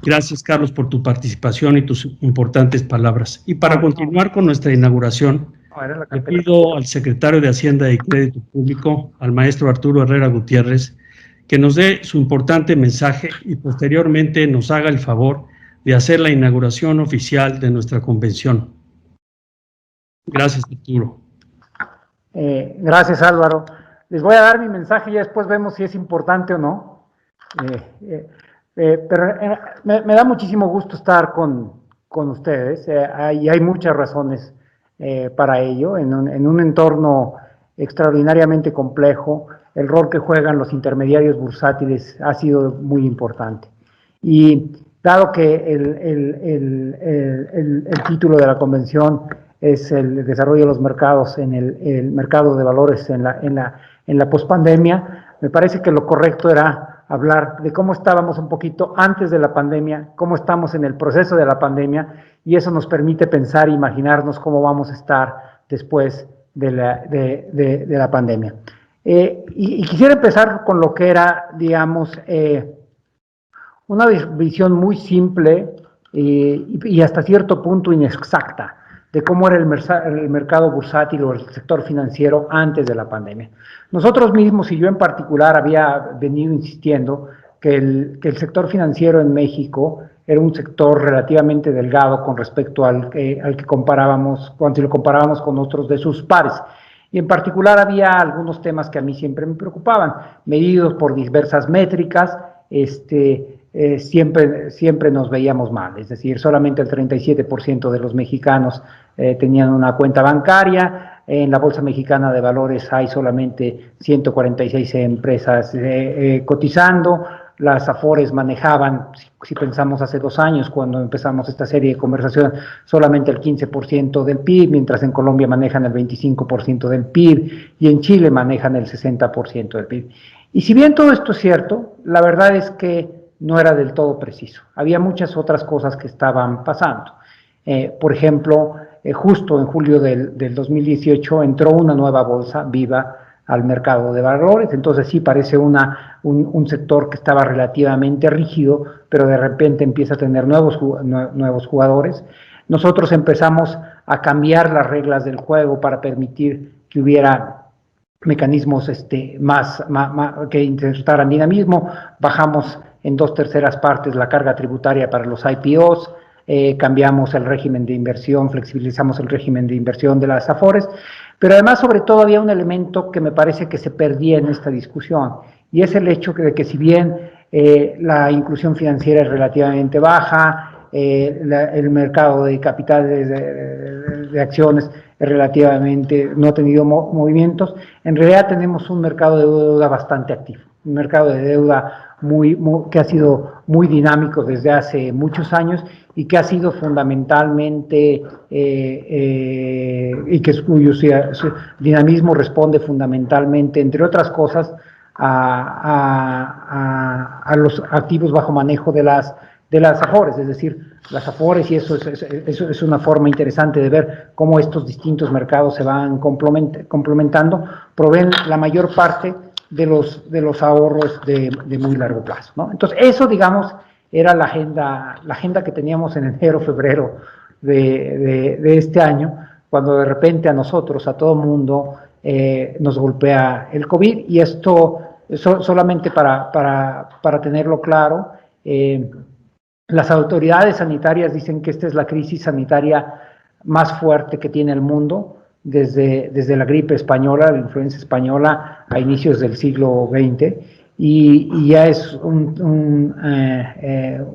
Gracias, Carlos, por tu participación y tus importantes palabras. Y para continuar con nuestra inauguración, le pido al secretario de Hacienda y Crédito Público, al maestro Arturo Herrera Gutiérrez, que nos dé su importante mensaje y posteriormente nos haga el favor de hacer la inauguración oficial de nuestra convención. Gracias, Arturo. Gracias, Álvaro. Les voy a dar mi mensaje y después vemos si es importante o no. Pero me da muchísimo gusto estar con ustedes. Hay muchas razones para ello. En un entorno extraordinariamente complejo, el rol que juegan los intermediarios bursátiles ha sido muy importante. Y dado que el título de la convención es el desarrollo de los mercados en el mercado de valores en la pospandemia, me parece que lo correcto era hablar de cómo estábamos un poquito antes de la pandemia, cómo estamos en el proceso de la pandemia, y eso nos permite pensar e imaginarnos cómo vamos a estar después de la pandemia. Y quisiera empezar con lo que era, digamos, una visión muy simple y hasta cierto punto inexacta de cómo era el mercado bursátil o el sector financiero antes de la pandemia. Nosotros mismos, y yo en particular, había venido insistiendo que el sector financiero en México era un sector relativamente delgado con respecto al que comparábamos, cuando lo comparábamos con otros de sus pares. Y en particular había algunos temas que a mí siempre me preocupaban, medidos por diversas métricas, siempre nos veíamos mal, es decir, solamente el 37% de los mexicanos tenían una cuenta bancaria. En la Bolsa Mexicana de Valores hay solamente 146 empresas cotizando. Las Afores manejaban, si pensamos hace 2 años, cuando empezamos esta serie de conversación, solamente el 15% del PIB, mientras en Colombia manejan el 25% del PIB y en Chile manejan el 60% del PIB. Y si bien todo esto es cierto, la verdad es que no era del todo preciso. Había muchas otras cosas que estaban pasando. Por ejemplo, justo en julio del 2018 entró una nueva bolsa, Viva, al mercado de valores. Entonces sí parece un sector que estaba relativamente rígido, pero de repente empieza a tener nuevos jugadores. Nosotros empezamos a cambiar las reglas del juego para permitir que hubiera mecanismos que intentaran dinamismo. Bajamos en 2/3 partes la carga tributaria para los IPOs, cambiamos el régimen de inversión, flexibilizamos el régimen de inversión de las Afores, pero además, sobre todo, había un elemento que me parece que se perdía en esta discusión, y es el hecho de que si bien la inclusión financiera es relativamente baja, el mercado de capitales de acciones es relativamente, no ha tenido movimientos, en realidad tenemos un mercado de deuda bastante activo, un mercado de deuda que ha sido muy dinámico desde hace muchos años y que ha sido fundamentalmente, y que cuyo dinamismo responde fundamentalmente, entre otras cosas, a los activos bajo manejo de las Afores, es decir, las Afores, y eso es una forma interesante de ver cómo estos distintos mercados se van complementando, proveen la mayor parte de los ahorros de muy largo plazo, ¿no? Entonces, eso, digamos, era la agenda que teníamos en enero, febrero de este año, cuando de repente a nosotros, a todo mundo, nos golpea el COVID, y esto, solamente para tenerlo claro, las autoridades sanitarias dicen que esta es la crisis sanitaria más fuerte que tiene el mundo desde la gripe española, la influenza española, a inicios del siglo XX, y ya es un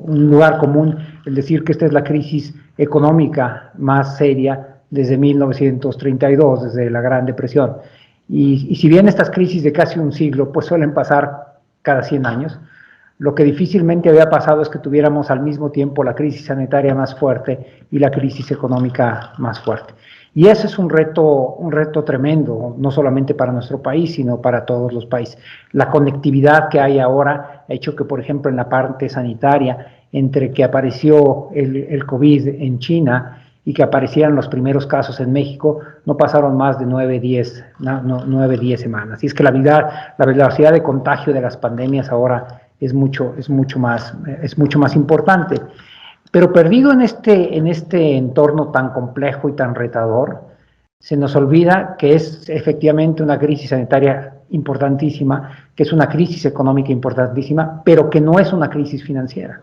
lugar común el decir que esta es la crisis económica más seria desde 1932, desde la Gran Depresión. Y si bien estas crisis de casi un siglo pues suelen pasar cada 100 años, lo que difícilmente había pasado es que tuviéramos al mismo tiempo la crisis sanitaria más fuerte y la crisis económica más fuerte. Y ese es un reto tremendo, no solamente para nuestro país, sino para todos los países. La conectividad que hay ahora ha hecho que, por ejemplo, en la parte sanitaria, entre que apareció el COVID en China y que aparecieran los primeros casos en México, no pasaron más de 9-10 semanas. Y es que la velocidad de contagio de las pandemias ahora es mucho más importante. Pero perdido en este entorno tan complejo y tan retador, se nos olvida que es efectivamente una crisis sanitaria importantísima, que es una crisis económica importantísima, pero que no es una crisis financiera.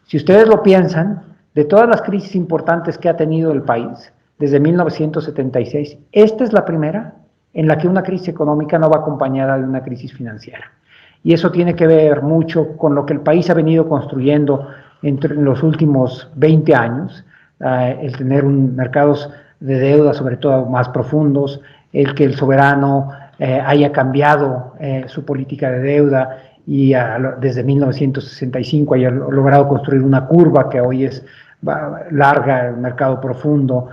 Si ustedes lo piensan, de todas las crisis importantes que ha tenido el país desde 1976, esta es la primera en la que una crisis económica no va acompañada de una crisis financiera. Y eso tiene que ver mucho con lo que el país ha venido construyendo en los últimos 20 años, el tener mercados de deuda sobre todo más profundos, el que el soberano haya cambiado su política de deuda y desde 1965 haya logrado construir una curva que hoy es larga, el mercado profundo,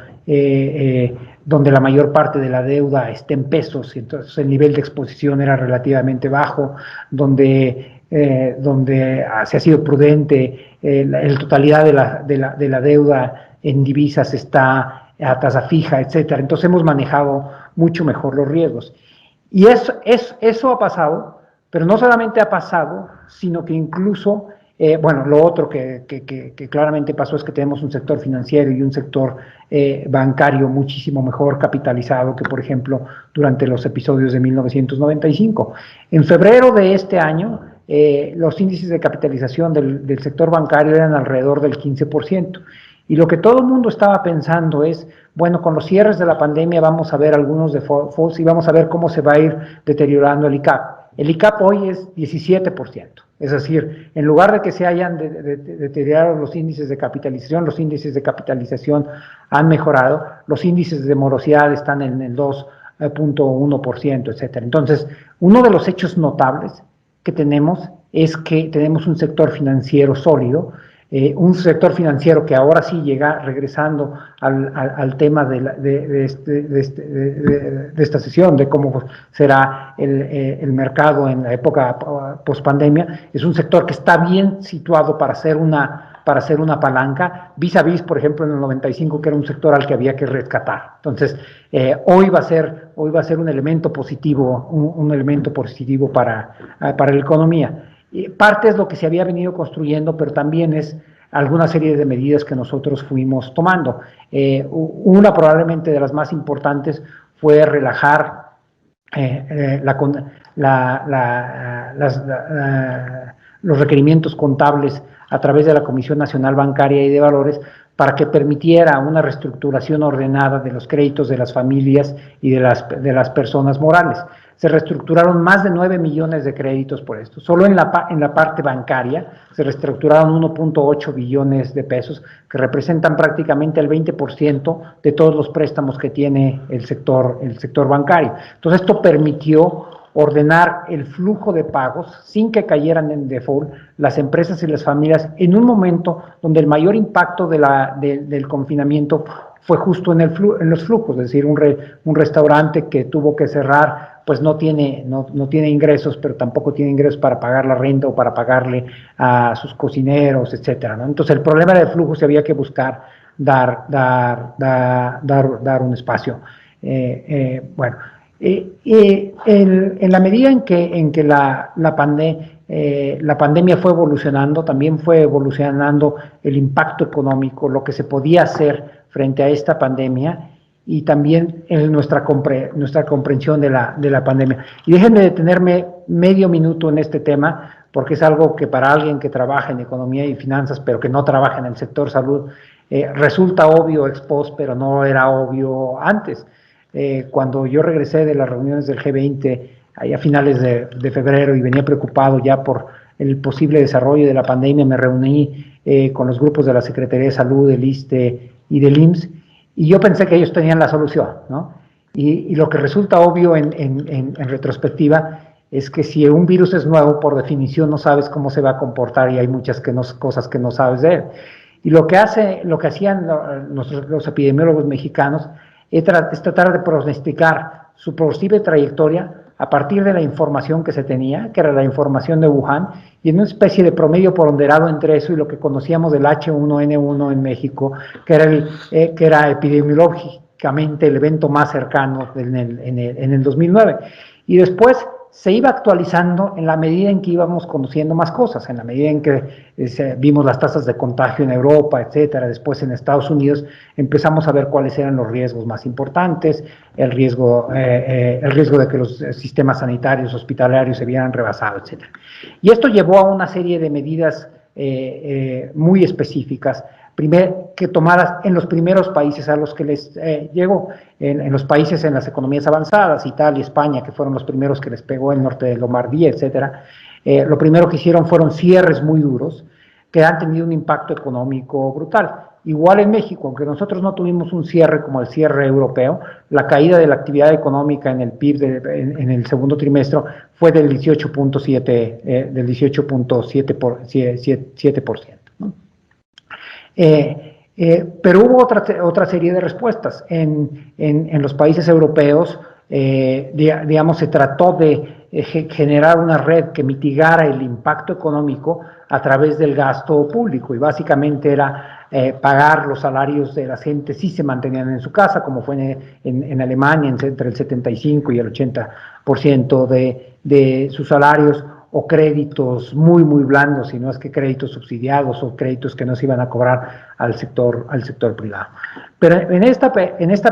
donde la mayor parte de la deuda está en pesos, y entonces el nivel de exposición era relativamente bajo, donde se ha sido prudente, la totalidad de la deuda en divisas está a tasa fija, etcétera. Entonces hemos manejado mucho mejor los riesgos. Y eso ha pasado, pero no solamente ha pasado, sino que incluso, lo otro que claramente pasó es que tenemos un sector financiero y un sector bancario muchísimo mejor capitalizado que, por ejemplo, durante los episodios de 1995. En febrero de este año, los índices de capitalización del sector bancario eran alrededor del 15%. Y lo que todo el mundo estaba pensando es, bueno, con los cierres de la pandemia vamos a ver algunos defaults y vamos a ver cómo se va a ir deteriorando el ICAP. El ICAP hoy es 17%, es decir, en lugar de que se hayan deteriorado los índices de capitalización han mejorado, los índices de morosidad están en el 2.1%, etcétera. Entonces, uno de los hechos notables que tenemos es que tenemos un sector financiero sólido, un sector financiero que ahora sí llega regresando al tema de esta sesión, de cómo será el mercado en la época post-pandemia. Es un sector que está bien situado para hacer una palanca, vis a vis, por ejemplo, en el 95, que era un sector al que había que rescatar. Entonces, hoy va a ser un elemento positivo, un elemento positivo para la economía. Parte es lo que se había venido construyendo, pero también es alguna serie de medidas que nosotros fuimos tomando. Una probablemente de las más importantes fue relajar los requerimientos contables a través de la Comisión Nacional Bancaria y de Valores para que permitiera una reestructuración ordenada de los créditos de las familias y de las personas morales. Se reestructuraron más de 9 millones de créditos por esto. Solo en la parte bancaria se reestructuraron 1.8 billones de pesos, que representan prácticamente el 20% de todos los préstamos que tiene el sector bancario. Entonces, esto permitió ordenar el flujo de pagos sin que cayeran en default las empresas y las familias en un momento donde el mayor impacto del confinamiento fue justo en los flujos, es decir, un restaurante que tuvo que cerrar, pues no tiene ingresos, pero tampoco tiene ingresos para pagar la renta o para pagarle a sus cocineros, etcétera, ¿no? Entonces el problema del flujo se había que buscar dar un espacio. En la medida en que la pandemia fue evolucionando, también fue evolucionando el impacto económico, lo que se podía hacer frente a esta pandemia y también nuestra comprensión de la pandemia. Y déjenme detenerme medio minuto en este tema, porque es algo que para alguien que trabaja en economía y finanzas, pero que no trabaja en el sector salud, resulta obvio ex post, pero no era obvio antes. Cuando yo regresé de las reuniones del G20 a finales de febrero y venía preocupado ya por el posible desarrollo de la pandemia, me reuní con los grupos de la Secretaría de Salud, del ISSSTE y del IMSS, y yo pensé que ellos tenían la solución, ¿no? Y lo que resulta obvio en retrospectiva es que si un virus es nuevo, por definición no sabes cómo se va a comportar y hay muchas cosas que no sabes de él. Y lo que hacían los epidemiólogos mexicanos es tratar de pronosticar su posible trayectoria a partir de la información que se tenía, que era la información de Wuhan, y en una especie de promedio ponderado entre eso y lo que conocíamos del H1N1 en México, que era epidemiológicamente el evento más cercano en el 2009. Y después se iba actualizando en la medida en que íbamos conociendo más cosas, en la medida en que vimos las tasas de contagio en Europa, etcétera. Después en Estados Unidos empezamos a ver cuáles eran los riesgos más importantes, el riesgo de que los sistemas sanitarios, hospitalarios se vieran rebasados, etcétera. Y esto llevó a una serie de medidas muy específicas, que tomadas en los primeros países a los que les llegó, en los países en las economías avanzadas, Italia, España, que fueron los primeros que les pegó el norte de Lombardía, etcétera. Lo primero que hicieron fueron cierres muy duros, que han tenido un impacto económico brutal. Igual en México, aunque nosotros no tuvimos un cierre como el cierre europeo, la caída de la actividad económica en el PIB en el segundo trimestre fue del 18.7%, ¿no? Pero hubo otra serie de respuestas. En los países europeos, digamos, se trató de generar una red que mitigara el impacto económico a través del gasto público, y básicamente era pagar los salarios de la gente si se mantenían en su casa, como fue en Alemania, entre el 75 y el 80% de sus salarios, o créditos muy blandos, si no es que créditos subsidiados o créditos que no se iban a cobrar al sector privado. Pero en esta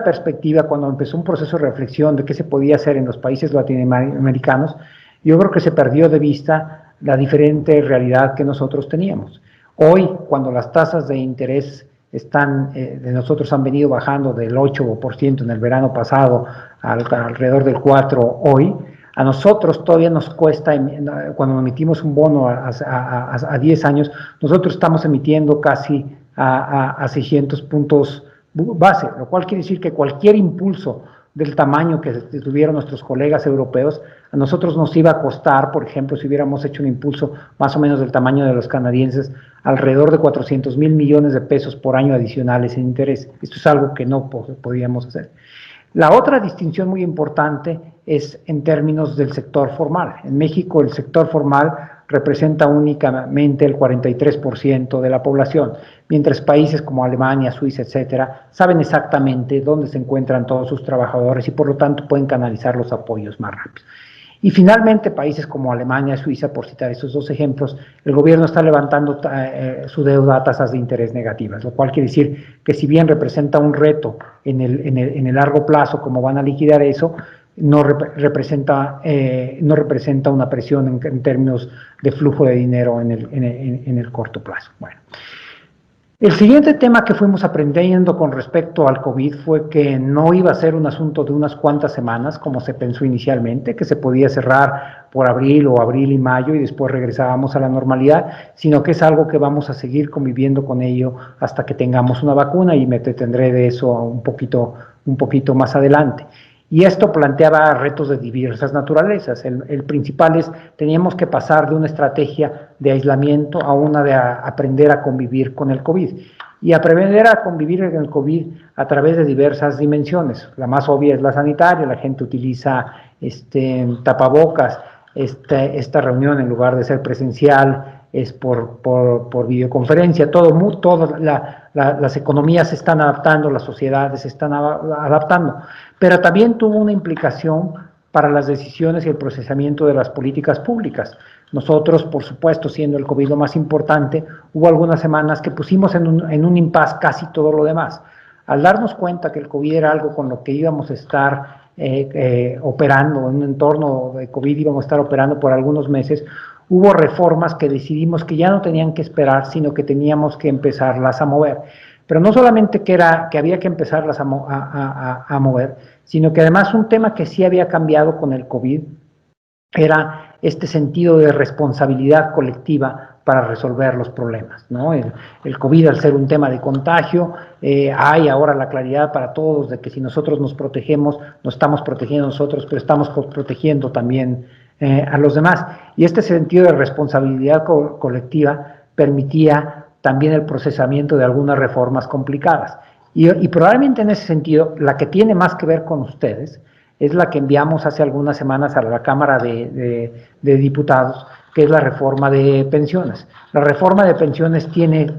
perspectiva, cuando empezó un proceso de reflexión de qué se podía hacer en los países latinoamericanos, yo creo que se perdió de vista la diferente realidad que nosotros teníamos. Hoy, cuando las tasas de interés de nosotros han venido bajando del 8% en el verano pasado alrededor del 4% hoy, a nosotros todavía nos cuesta, cuando emitimos un bono a 10 años, nosotros estamos emitiendo casi a 600 puntos base, lo cual quiere decir que cualquier impulso del tamaño que tuvieron nuestros colegas europeos, a nosotros nos iba a costar, por ejemplo, si hubiéramos hecho un impulso más o menos del tamaño de los canadienses, alrededor de 400,000 millones de pesos por año adicionales en interés. Esto es algo que no podíamos hacer. La otra distinción muy importante es en términos del sector formal. En México el sector formal representa únicamente el 43% de la población, mientras países como Alemania, Suiza, etcétera, saben exactamente dónde se encuentran todos sus trabajadores y por lo tanto pueden canalizar los apoyos más rápido. Y finalmente, países como Alemania, Suiza, por citar esos dos ejemplos, el gobierno está levantando su deuda a tasas de interés negativas, lo cual quiere decir que si bien representa un reto en el largo plazo, cómo van a liquidar eso, no representa una presión en términos de flujo de dinero en el corto plazo. Bueno. El siguiente tema que fuimos aprendiendo con respecto al COVID fue que no iba a ser un asunto de unas cuantas semanas, como se pensó inicialmente, que se podía cerrar por abril y mayo y después regresábamos a la normalidad, sino que es algo que vamos a seguir conviviendo con ello hasta que tengamos una vacuna, y me detendré de eso un poquito más adelante. Y esto planteaba retos de diversas naturalezas. El principal es, teníamos que pasar de una estrategia de aislamiento a una de aprender a convivir con el COVID. Y aprender a convivir con el COVID a través de diversas dimensiones. La más obvia es la sanitaria, la gente utiliza tapabocas, esta reunión en lugar de ser presencial es por videoconferencia, todas las economías se están adaptando, las sociedades se están adaptando, pero también tuvo una implicación para las decisiones y el procesamiento de las políticas públicas. Nosotros, por supuesto, siendo el COVID lo más importante, hubo algunas semanas que pusimos en un impasse casi todo lo demás. Al darnos cuenta que el COVID era algo con lo que íbamos a estar operando, en un entorno de COVID íbamos a estar operando por algunos meses, hubo reformas que decidimos que ya no tenían que esperar, sino que teníamos que empezarlas a mover. Pero no solamente que había que empezarlas a mover, sino que además un tema que sí había cambiado con el COVID era este sentido de responsabilidad colectiva para resolver los problemas, ¿no? El COVID, al ser un tema de contagio, hay ahora la claridad para todos de que si nosotros nos protegemos, nos estamos protegiendo nosotros, pero estamos protegiendo también a los demás. Y este sentido de responsabilidad colectiva permitía también el procesamiento de algunas reformas complicadas. Y probablemente en ese sentido, la que tiene más que ver con ustedes es la que enviamos hace algunas semanas a la Cámara de Diputados, que es la reforma de pensiones. La reforma de pensiones tiene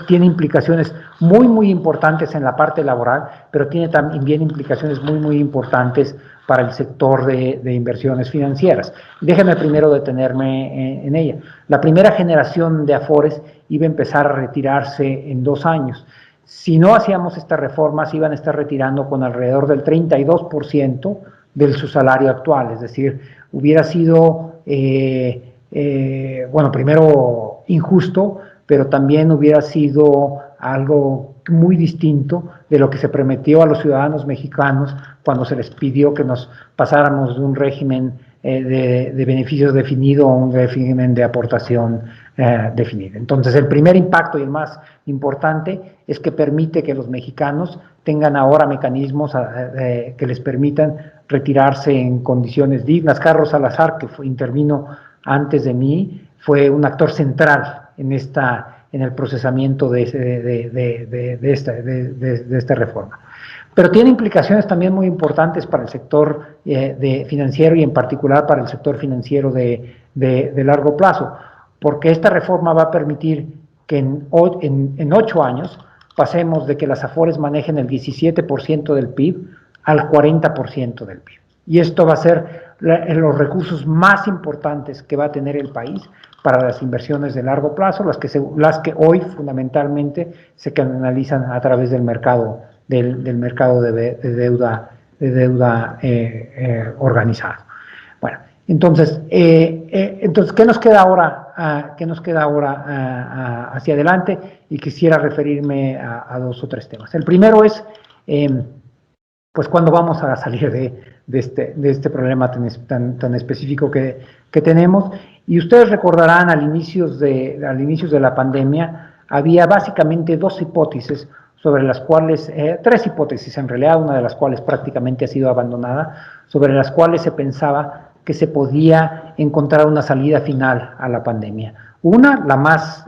implicaciones muy importantes en la parte laboral, pero tiene también implicaciones muy importantes para el sector de inversiones financieras. Déjenme primero detenerme en ella. La primera generación de Afores iba a empezar a retirarse en 2 años. Si no hacíamos estas reformas, iban a estar retirando con alrededor del 32% de su salario actual, es decir, hubiera sido, bueno, primero injusto, pero también hubiera sido algo muy distinto de lo que se prometió a los ciudadanos mexicanos cuando se les pidió que nos pasáramos de un régimen de beneficios definido a un régimen de aportación definido. Entonces, el primer impacto y el más importante es que permite que los mexicanos tengan ahora mecanismos que les permitan retirarse en condiciones dignas. Carlos Salazar, que intervino antes de mí, fue un actor central en el procesamiento de esta reforma. Pero tiene implicaciones también muy importantes para el sector financiero y en particular para el sector financiero de largo plazo, porque esta reforma va a permitir que en 8 años pasemos de que las Afores manejen el 17% del PIB al 40% del PIB. Y esto va a ser los recursos más importantes que va a tener el país para las inversiones de largo plazo, las que hoy fundamentalmente se canalizan a través del mercado de deuda organizado. Bueno, entonces, ¿qué nos queda ahora? Hacia adelante? Y quisiera referirme a 2 o 3 temas. El primero es, pues, ¿cuándo vamos a salir de este problema tan específico que tenemos? Y ustedes recordarán, al inicio de la pandemia, había básicamente 2 hipótesis sobre las cuales, 3 hipótesis en realidad, una de las cuales prácticamente ha sido abandonada, sobre las cuales se pensaba que se podía encontrar una salida final a la pandemia. Una, la más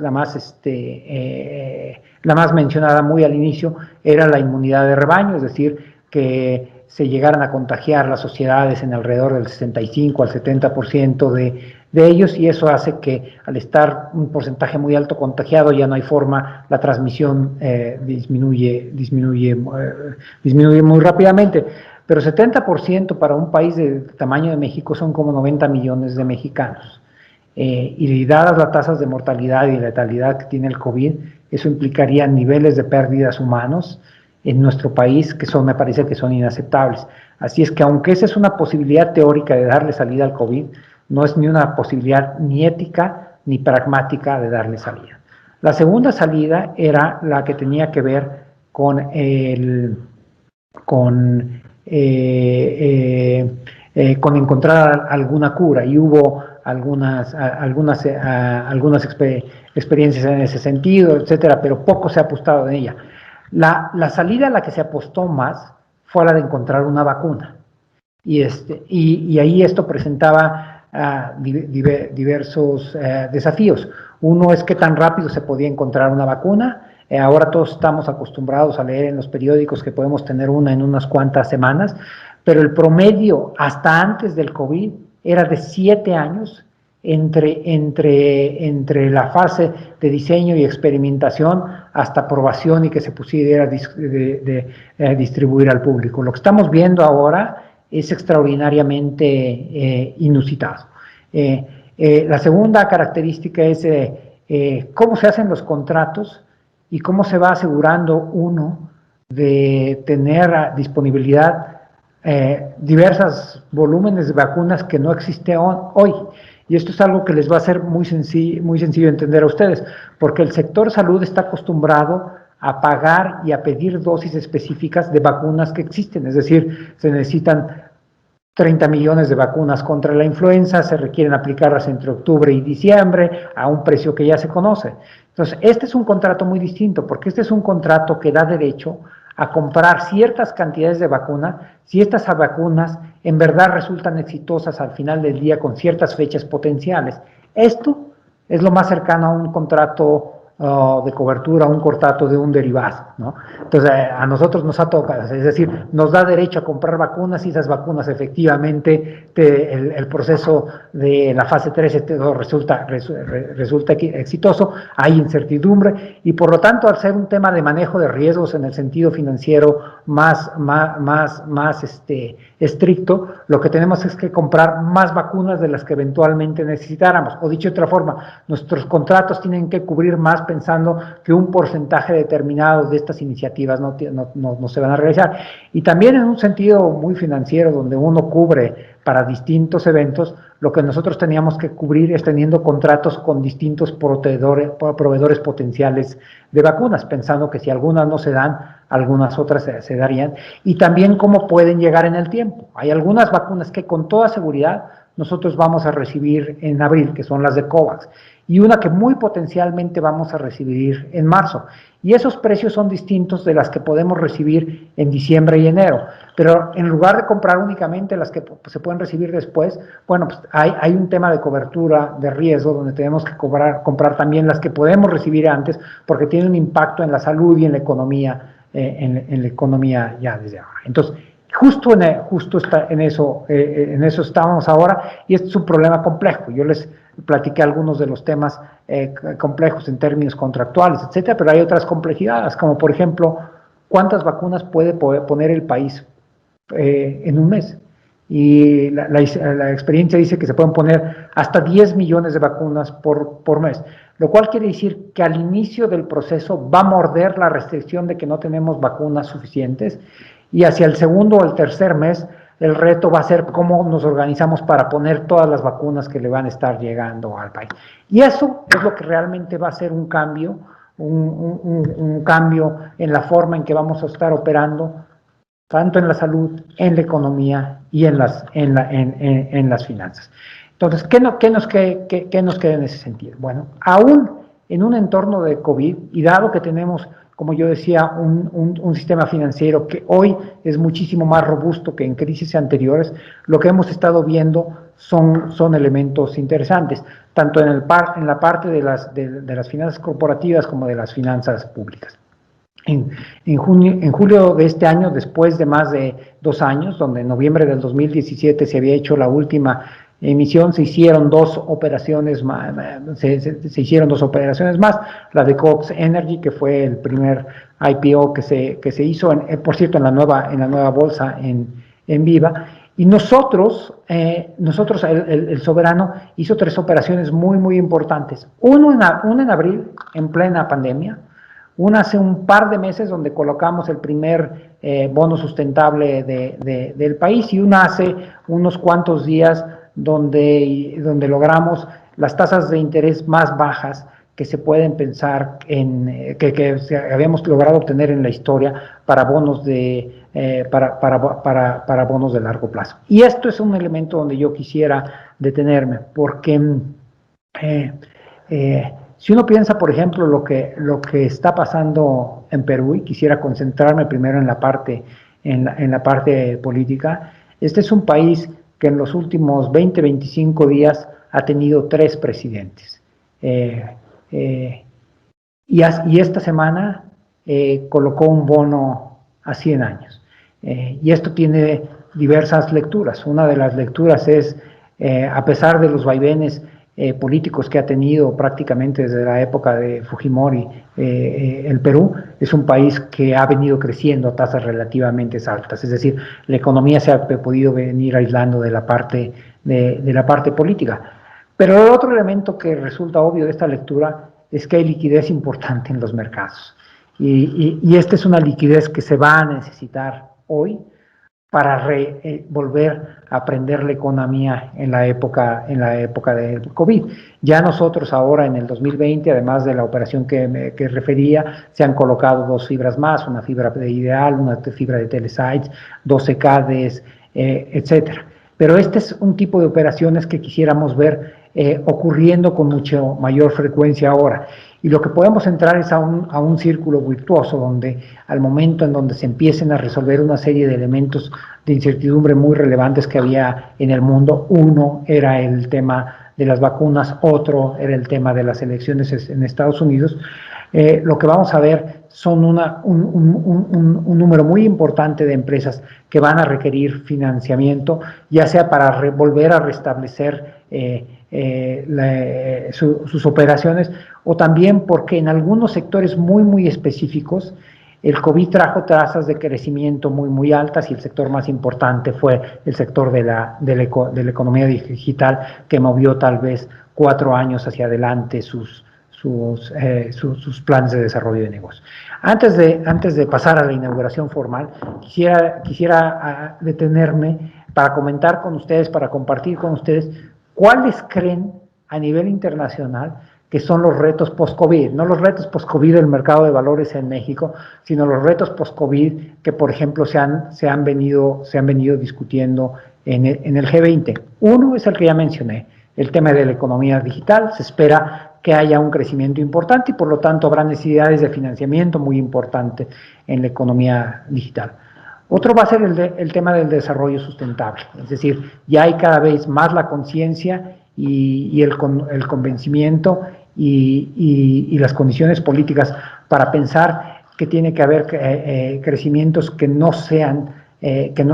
mencionada muy al inicio, era la inmunidad de rebaño, es decir, que se llegaran a contagiar las sociedades en alrededor del 65 al 70% de ellos, y eso hace que al estar un porcentaje muy alto contagiado ya no hay forma, la transmisión disminuye muy rápidamente. Pero 70% para un país del tamaño de México son como 90 millones de mexicanos. Y dadas las tasas de mortalidad y letalidad que tiene el COVID, eso implicaría niveles de pérdidas humanos en nuestro país que me parece que son inaceptables. Así es que aunque esa es una posibilidad teórica de darle salida al COVID, no es ni una posibilidad ni ética ni pragmática de darle salida. La segunda salida era la que tenía que ver con encontrar alguna cura, y hubo algunas experiencias en ese sentido, etcétera, pero poco se ha apostado en ella. La salida a la que se apostó más fue la de encontrar una vacuna, y ahí esto presentaba diversos desafíos. Uno es qué tan rápido se podía encontrar una vacuna. Ahora todos estamos acostumbrados a leer en los periódicos que podemos tener una en unas cuantas semanas, pero el promedio hasta antes del COVID era de 7 años entre la fase de diseño y experimentación hasta aprobación y que se pudiera distribuir al público. Lo que estamos viendo ahora es extraordinariamente inusitado. La segunda característica es cómo se hacen los contratos y cómo se va asegurando uno de tener disponibilidad diversos volúmenes de vacunas que no existen hoy. Y esto es algo que les va a ser muy sencillo entender a ustedes, porque el sector salud está acostumbrado a pagar y a pedir dosis específicas de vacunas que existen, es decir, se necesitan 30 millones de vacunas contra la influenza, se requieren aplicarlas entre octubre y diciembre a un precio que ya se conoce. Entonces, este es un contrato muy distinto, porque este es un contrato que da derecho a comprar ciertas cantidades de vacuna, si estas vacunas en verdad resultan exitosas al final del día con ciertas fechas potenciales. Esto es lo más cercano a un contrato de cobertura, un contrato de un derivado, ¿no? Entonces, a nosotros nos ha tocado, es decir, nos da derecho a comprar vacunas y esas vacunas efectivamente, el proceso de la fase 3 resulta exitoso, hay incertidumbre y por lo tanto, al ser un tema de manejo de riesgos en el sentido financiero más estricto, lo que tenemos es que comprar más vacunas de las que eventualmente necesitáramos, o dicho de otra forma, nuestros contratos tienen que cubrir más pensando que un porcentaje determinado de estas iniciativas no se van a realizar. Y también en un sentido muy financiero, donde uno cubre para distintos eventos, lo que nosotros teníamos que cubrir es teniendo contratos con distintos proveedores potenciales de vacunas, pensando que si algunas no se dan, algunas otras se darían, y también cómo pueden llegar en el tiempo. Hay algunas vacunas que con toda seguridad nosotros vamos a recibir en abril, que son las de COVAX, y una que muy potencialmente vamos a recibir en marzo. Y esos precios son distintos de las que podemos recibir en diciembre y enero. Pero en lugar de comprar únicamente las que se pueden recibir después, bueno, pues hay un tema de cobertura de riesgo donde tenemos que comprar también las que podemos recibir antes, porque tiene un impacto en la salud y en la economía, en la economía ya desde ahora. Entonces, justo en eso estábamos ahora, y este es un problema complejo. Yo les platiqué algunos de los temas complejos en términos contractuales, etcétera, pero hay otras complejidades, como por ejemplo, ¿cuántas vacunas puede poner el país en un mes? Y la experiencia dice que se pueden poner hasta 10 millones de vacunas por mes, lo cual quiere decir que al inicio del proceso va a morder la restricción de que no tenemos vacunas suficientes, y hacia el segundo o el tercer mes el reto va a ser cómo nos organizamos para poner todas las vacunas que le van a estar llegando al país. Y eso es lo que realmente va a ser un cambio, un cambio en la forma en que vamos a estar operando, tanto en la salud, en la economía y en las finanzas. Entonces, ¿qué nos queda en ese sentido? Bueno, aún en un entorno de COVID, y dado que tenemos, como yo decía, un sistema financiero que hoy es muchísimo más robusto que en crisis anteriores, lo que hemos estado viendo son elementos interesantes, tanto en la parte de las finanzas corporativas como de las finanzas públicas. En julio de este año, después de más de 2 años, donde en noviembre del 2017 se había hecho la última emisión, se hicieron dos operaciones más, la de Cox Energy, que fue el primer IPO que se hizo, por cierto, en la nueva bolsa en Viva, y nosotros el Soberano hizo 3 operaciones muy importantes, una en abril, en plena pandemia, una hace un par de meses donde colocamos el primer bono sustentable del país, y una hace unos cuantos días donde logramos las tasas de interés más bajas que se pueden pensar que habíamos logrado obtener en la historia para bonos para bonos de largo plazo. Y esto es un elemento donde yo quisiera detenerme, porque si uno piensa, por ejemplo, lo que está pasando en Perú, y quisiera concentrarme primero en la parte política, este es un país que en los últimos 20-25 días ha tenido 3 presidentes. Y esta semana colocó un bono a 100 años. Y esto tiene diversas lecturas. Una de las lecturas es, a pesar de los vaivenes políticos que ha tenido prácticamente desde la época de Fujimori, el Perú es un país que ha venido creciendo a tasas relativamente altas, es decir, la economía se ha podido venir aislando de la parte política. Pero el otro elemento que resulta obvio de esta lectura es que hay liquidez importante en los mercados, y esta es una liquidez que se va a necesitar hoy para volver a prender la economía en la época del COVID. Ya nosotros ahora en el 2020, además de la operación que refería, se han colocado 2 fibras más, una fibra de Ideal, una fibra de Telesites, 12 CADES, etcétera. Pero este es un tipo de operaciones que quisiéramos ver ocurriendo con mucho mayor frecuencia ahora. Y lo que podemos entrar es a un círculo virtuoso, donde al momento en donde se empiecen a resolver una serie de elementos de incertidumbre muy relevantes que había en el mundo, uno era el tema de las vacunas, otro era el tema de las elecciones en Estados Unidos. Lo que vamos a ver son un número muy importante de empresas que van a requerir financiamiento, ya sea para volver a restablecer sus operaciones, o también porque en algunos sectores muy específicos el COVID trajo tasas de crecimiento muy altas, y el sector más importante fue el sector de la economía digital, que movió tal vez 4 años hacia adelante sus planes de desarrollo de negocios. Antes de pasar a la inauguración formal, quisiera detenerme para comentar con ustedes, para compartir con ustedes cuáles creen a nivel internacional que son los retos post-COVID, no los retos post-COVID del mercado de valores en México, sino los retos post-COVID que, por ejemplo, se han venido discutiendo en el G20. Uno es el que ya mencioné, el tema de la economía digital. Se espera que haya un crecimiento importante y por lo tanto habrá necesidades de financiamiento muy importante en la economía digital. Otro va a ser el tema del desarrollo sustentable, es decir, ya hay cada vez más la conciencia y el convencimiento y las condiciones políticas para pensar que tiene que haber crecimientos que no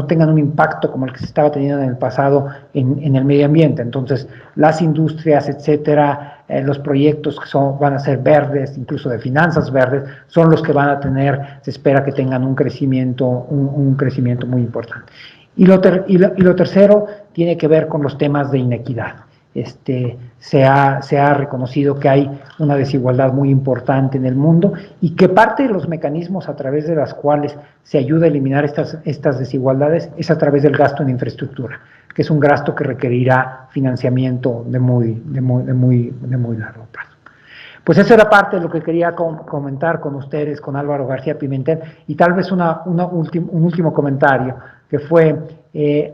tengan un impacto como el que se estaba teniendo en el pasado en el medio ambiente. Entonces, las industrias, etcétera, los proyectos que van a ser verdes, incluso de finanzas verdes, son los que van a tener, se espera que tengan un crecimiento muy importante. Y lo tercero tiene que ver con los temas de inequidad. Se ha reconocido que hay una desigualdad muy importante en el mundo y que parte de los mecanismos a través de las cuales se ayuda a eliminar estas desigualdades es a través del gasto en infraestructura, que es un gasto que requerirá financiamiento de muy largo plazo. Pues eso era parte de lo que quería comentar con ustedes, con Álvaro García Pimentel, y tal vez un último comentario, que fue,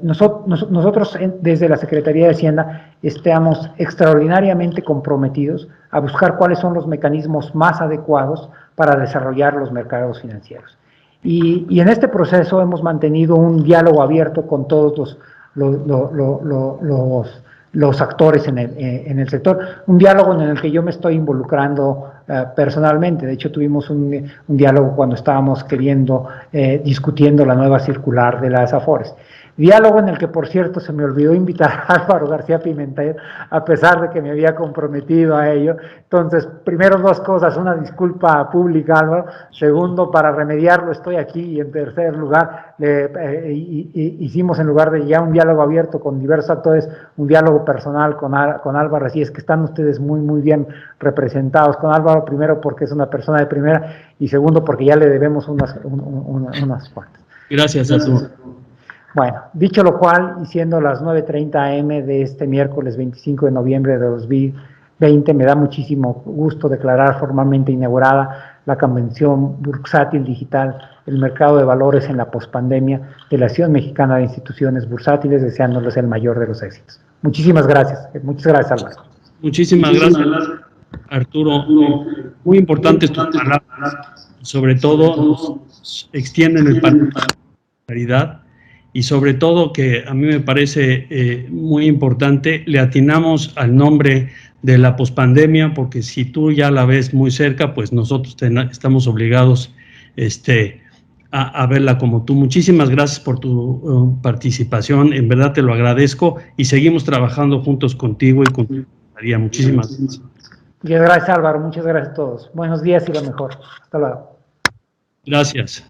nosotros desde la Secretaría de Hacienda estamos extraordinariamente comprometidos a buscar cuáles son los mecanismos más adecuados para desarrollar los mercados financieros. Y en este proceso hemos mantenido un diálogo abierto con todos los actores en el sector, un diálogo en el que yo me estoy involucrando personalmente. De hecho, tuvimos un diálogo cuando estábamos discutiendo la nueva circular de las Afores. Diálogo en el que, por cierto, se me olvidó invitar a Álvaro García Pimentel, a pesar de que me había comprometido a ello. Entonces, primero, dos cosas: una disculpa pública, Álvaro; segundo, para remediarlo estoy aquí; y en tercer lugar, hicimos, en lugar de ya un diálogo abierto con diversos actores, un diálogo personal con Álvaro. Así es que están ustedes muy bien representados con Álvaro, primero porque es una persona de primera, y segundo porque ya le debemos unas cuantas. Gracias, Arturo. Bueno, dicho lo cual, y siendo las 9:30 AM de este miércoles 25 de noviembre de 2020, me da muchísimo gusto declarar formalmente inaugurada la Convención Bursátil Digital, el mercado de valores en la pospandemia de la Asociación Mexicana de Instituciones Bursátiles, deseándoles el mayor de los éxitos. Muchísimas gracias. Muchas gracias, Álvaro. Muchísimas gracias, Arturo. Muy importantes tus palabras. Sobre todo, nos extienden el panorama de la claridad. Y sobre todo, que a mí me parece muy importante, le atinamos al nombre de la pospandemia, porque si tú ya la ves muy cerca, pues nosotros estamos obligados a verla como tú. Muchísimas gracias por tu participación, en verdad te lo agradezco, y seguimos trabajando juntos contigo y con María. Muchísimas gracias. Muchas gracias, Álvaro. Muchas gracias a todos. Buenos días y lo mejor. Hasta luego. Gracias.